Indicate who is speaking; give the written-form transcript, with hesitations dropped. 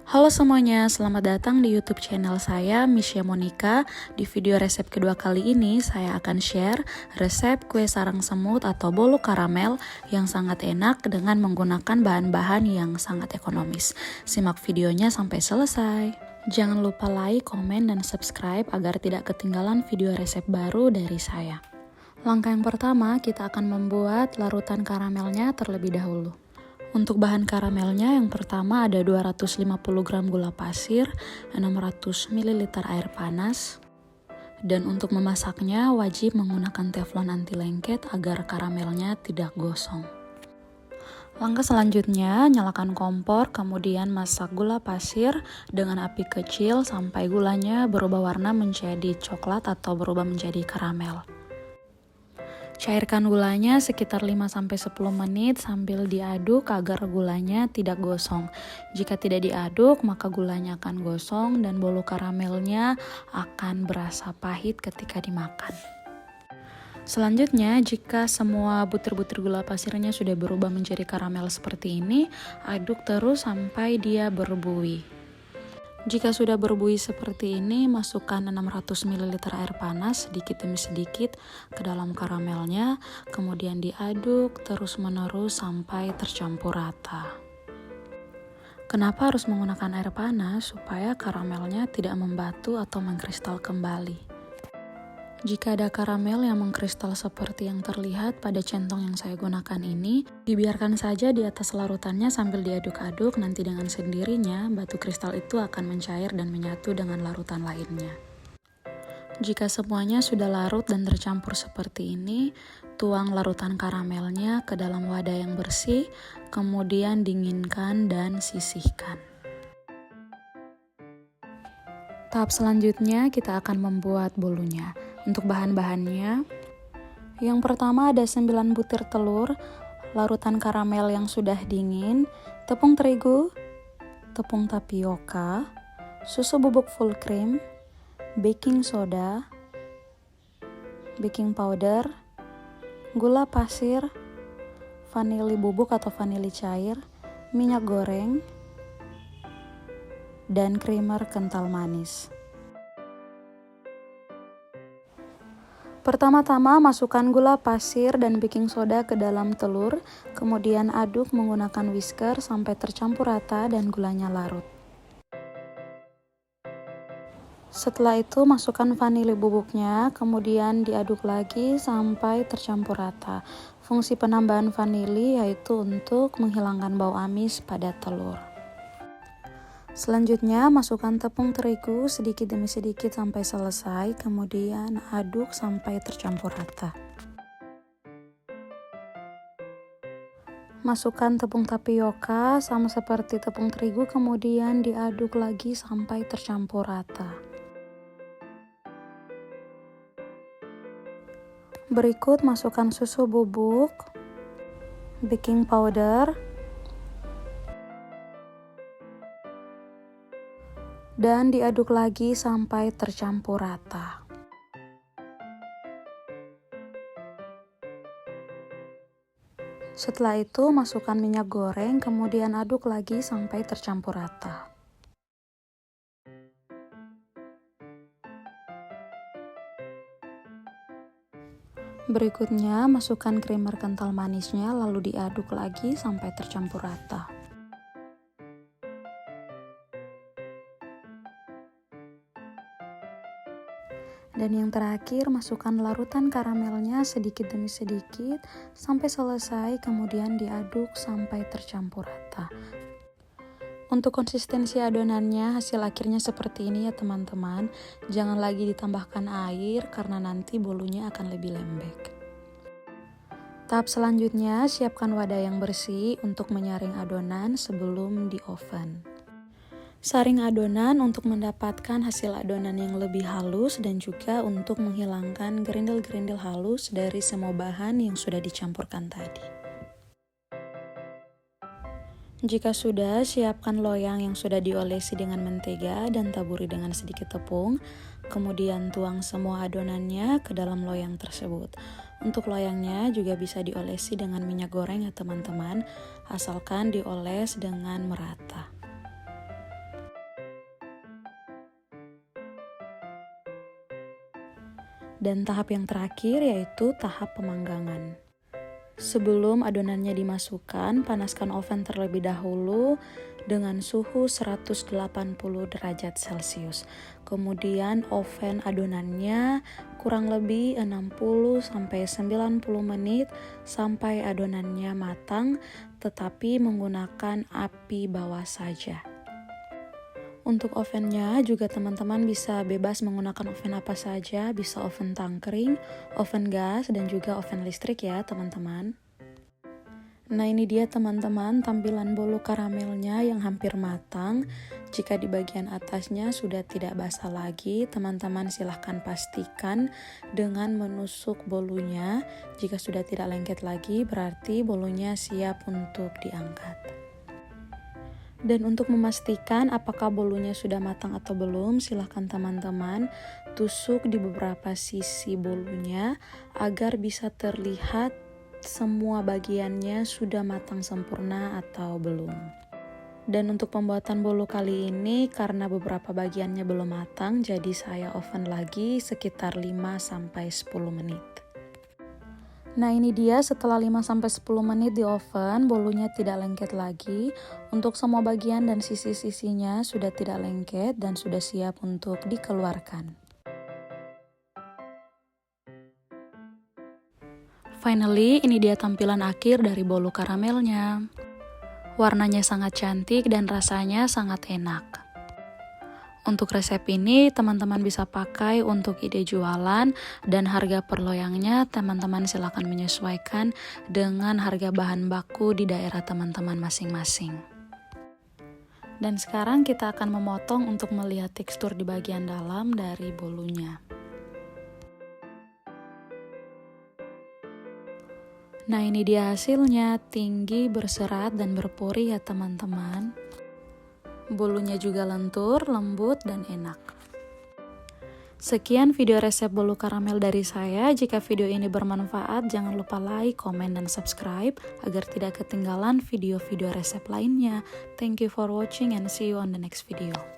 Speaker 1: Halo semuanya, selamat datang di YouTube channel saya, Misha Monica. Di video resep kedua kali ini, saya akan share resep kue sarang semut atau bolu karamel yang sangat enak dengan menggunakan bahan-bahan yang sangat ekonomis. Simak videonya sampai selesai. Jangan lupa like, komen, dan subscribe agar tidak ketinggalan video resep baru dari saya. Langkah yang pertama, kita akan membuat larutan karamelnya terlebih dahulu. Untuk bahan karamelnya, yang pertama ada 250 gram gula pasir, 600 ml air panas. Dan untuk memasaknya wajib menggunakan teflon anti lengket agar karamelnya tidak gosong. Langkah selanjutnya, nyalakan kompor, kemudian masak gula pasir dengan api kecil sampai gulanya berubah warna menjadi coklat atau berubah menjadi karamel. Cairkan gulanya sekitar 5-10 menit sambil diaduk agar gulanya tidak gosong. Jika tidak diaduk, maka gulanya akan gosong dan bolu karamelnya akan berasa pahit ketika dimakan. Selanjutnya, jika semua butir-butir gula pasirnya sudah berubah menjadi karamel seperti ini, aduk terus sampai dia berbuih. Jika sudah berbuih seperti ini, masukkan 600 ml air panas sedikit demi sedikit ke dalam karamelnya, kemudian diaduk terus-menerus sampai tercampur rata. Kenapa harus menggunakan air panas? Supaya karamelnya tidak membatu atau mengkristal kembali. Jika ada karamel yang mengkristal seperti yang terlihat pada centong yang saya gunakan ini, dibiarkan saja di atas larutannya sambil diaduk-aduk, nanti dengan sendirinya batu kristal itu akan mencair dan menyatu dengan larutan lainnya. Jika semuanya sudah larut dan tercampur seperti ini, tuang larutan karamelnya ke dalam wadah yang bersih, kemudian dinginkan dan sisihkan. Tahap selanjutnya kita akan membuat bolunya. Untuk bahan-bahannya, yang pertama ada 9 butir telur, larutan karamel yang sudah dingin, tepung terigu, tepung tapioka, susu bubuk full cream, baking soda, baking powder, gula pasir, vanili bubuk atau vanili cair, minyak goreng, dan creamer kental manis. Pertama-tama masukkan gula pasir dan baking soda ke dalam telur, kemudian aduk menggunakan whisker sampai tercampur rata dan gulanya larut. Setelah itu masukkan vanili bubuknya, kemudian diaduk lagi sampai tercampur rata. Fungsi penambahan vanili yaitu untuk menghilangkan bau amis pada telur. Selanjutnya, masukkan tepung terigu sedikit demi sedikit sampai selesai, kemudian aduk sampai tercampur rata. Masukkan tepung tapioka sama seperti tepung terigu, kemudian diaduk lagi sampai tercampur rata. Berikut masukkan susu bubuk, baking powder, dan diaduk lagi sampai tercampur rata. Setelah itu masukkan minyak goreng, kemudian aduk lagi sampai tercampur rata. Berikutnya masukkan creamer kental manisnya, lalu diaduk lagi sampai tercampur rata. Dan yang terakhir, masukkan larutan karamelnya sedikit demi sedikit sampai selesai, kemudian diaduk sampai tercampur rata. Untuk konsistensi adonannya, hasil akhirnya seperti ini ya teman-teman. Jangan lagi ditambahkan air karena nanti bolunya akan lebih lembek. Tahap selanjutnya, siapkan wadah yang bersih untuk menyaring adonan sebelum di oven. Saring adonan untuk mendapatkan hasil adonan yang lebih halus dan juga untuk menghilangkan gerindil-gerindil halus dari semua bahan yang sudah dicampurkan tadi. Jika sudah, siapkan loyang yang sudah diolesi dengan mentega dan taburi dengan sedikit tepung. Kemudian tuang semua adonannya ke dalam loyang tersebut. Untuk loyangnya juga bisa diolesi dengan minyak goreng ya teman-teman, asalkan dioles dengan merata. Dan tahap yang terakhir yaitu tahap pemanggangan. Sebelum adonannya dimasukkan, panaskan oven terlebih dahulu dengan suhu 180 derajat Celcius. Kemudian oven adonannya kurang lebih 60-90 menit sampai adonannya matang, tetapi menggunakan api bawah saja. Untuk ovennya juga teman-teman bisa bebas menggunakan oven apa saja, bisa oven tangkring, oven gas, dan juga oven listrik ya teman-teman. Nah ini dia teman-teman tampilan bolu karamelnya yang hampir matang. Jika di bagian atasnya sudah tidak basah lagi, teman-teman silahkan pastikan dengan menusuk bolunya. Jika sudah tidak lengket lagi, berarti bolunya siap untuk diangkat. Dan untuk memastikan apakah bolunya sudah matang atau belum, silahkan teman-teman tusuk di beberapa sisi bolunya agar bisa terlihat semua bagiannya sudah matang sempurna atau belum. Dan untuk pembuatan bolu kali ini karena beberapa bagiannya belum matang, jadi saya oven lagi sekitar 5-10 menit. Nah ini dia setelah 5-10 menit di oven, bolunya tidak lengket lagi. Untuk semua bagian dan sisi-sisinya sudah tidak lengket dan sudah siap untuk dikeluarkan. Finally, ini dia tampilan akhir dari bolu karamelnya. Warnanya sangat cantik dan rasanya sangat enak. Untuk resep ini teman-teman bisa pakai untuk ide jualan, dan harga per loyangnya teman-teman silakan menyesuaikan dengan harga bahan baku di daerah teman-teman masing-masing. Dan sekarang kita akan memotong untuk melihat tekstur di bagian dalam dari bolunya. Nah ini dia hasilnya, tinggi, berserat, dan berpori ya teman-teman. Bolunya juga lentur, lembut, dan enak. Sekian video resep bolu karamel dari saya. Jika video ini bermanfaat, jangan lupa like, komen, dan subscribe agar tidak ketinggalan video-video resep lainnya. Thank you for watching and see you on the next video.